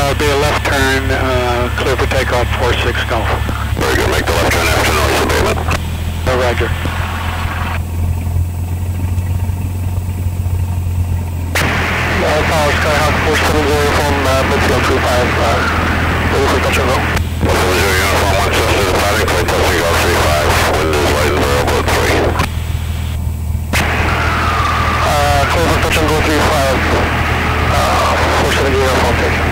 Be a left turn, clear for takeoff, 46 Golf. Very good, make the left turn after noise abatement. Roger. Power Skyhawk 470 from midfield 25, ready for touch and go. 470 uniform 1 Cessna departing, flight testing Golf 35, wind is light and variable at 3. Clear for touch and go 35, 470 uniform taken.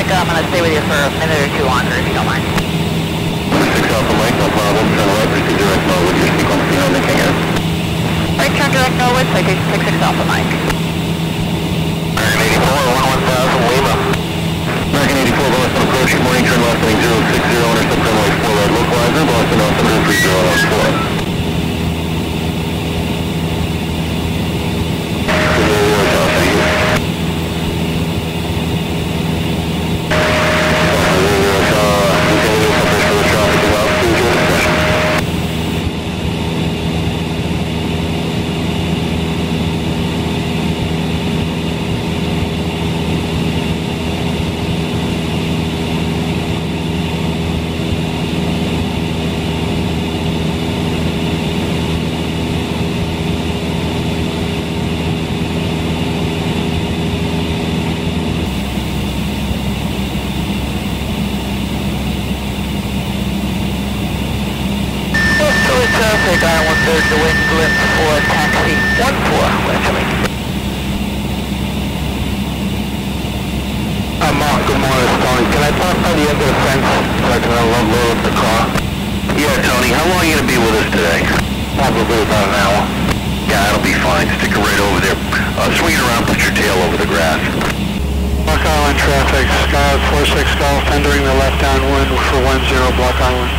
I'm going to stay with you for a minute or two longer if you don't mind. 6 Alpha Mike, no problem. Turn right, proceed direct Norwood, your sequence behind the King Air. Right turn direct Norwood, citation 66 Alpha Mike. American 84, 1000 Lima. American 84, Boston approaching, morning turn left heading 060, intercept runway 4 right localizer, Boston altimeter 3014. Take I-130 the wind limp for taxi 14, actually. Mark, good morning, it's Tony. Can I park by the end of the fence so I can unload the car? Yeah, Tony, how long are you going to be with us today? Probably about an hour. Yeah, that'll be fine. Stick it right over there. Swing it around, put your tail over the grass. Block Island traffic, Skyhawk 46 Golf, entering the left downwind for 10 Block Island.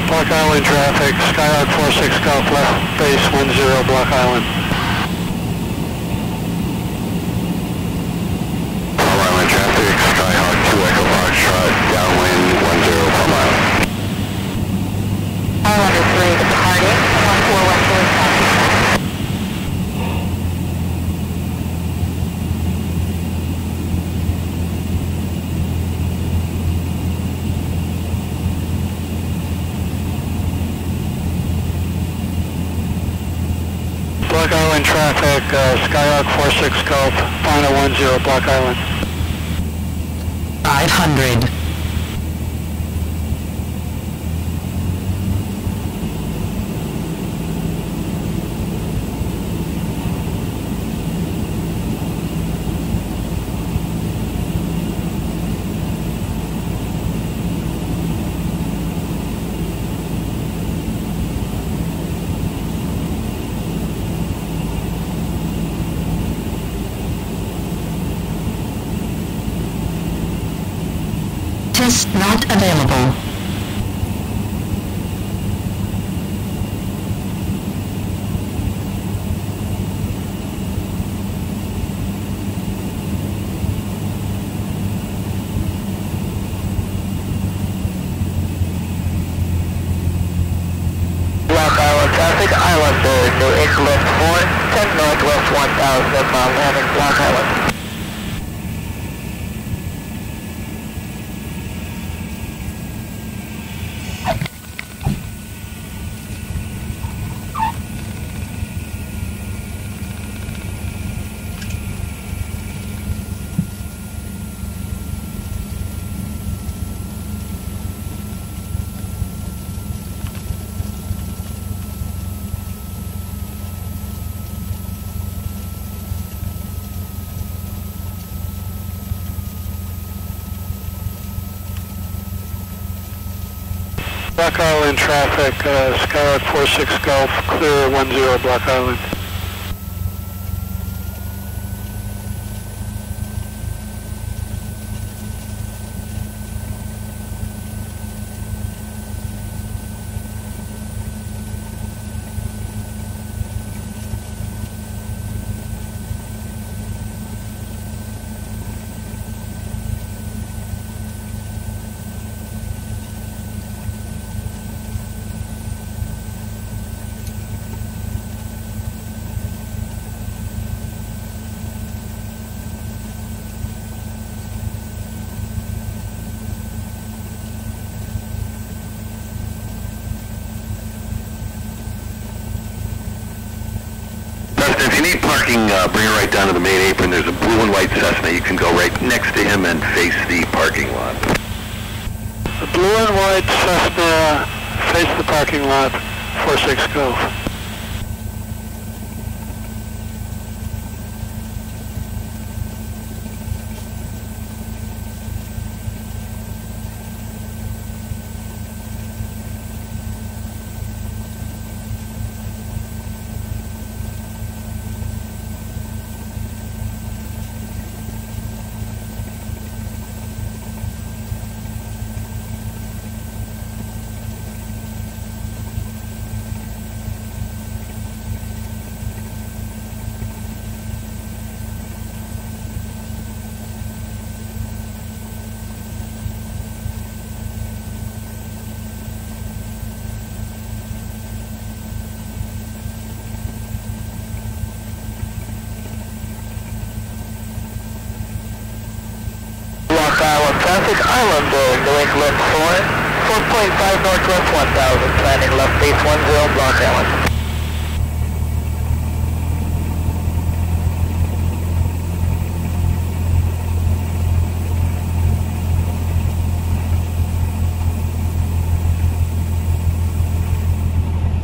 Block Island traffic, Skyhawk 46 Golf, left base 10 Block Island. Block Island traffic, Skyhawk 2 Echo Foxtrot, downwind 10 Plum Island. Islander 3 departing, 1414 taxi. Block Island traffic, Skyhawk 46 Golf, final 10 Block Island. 500. service not available. Traffic, Islander, New England 4, 10 Northwest 1000, mile landing Block Island. Block Island traffic, Skylark 46 Golf, clear 10 Block Island. If you need parking, bring it right down to the main apron. There's a blue and white Cessna. You can go right next to him and face the parking lot. The blue and white Cessna face the parking lot, 46 Golf. Traffic, Islander, New England 4, 4.5 Northwest 1000, planning left base 10 Block Island.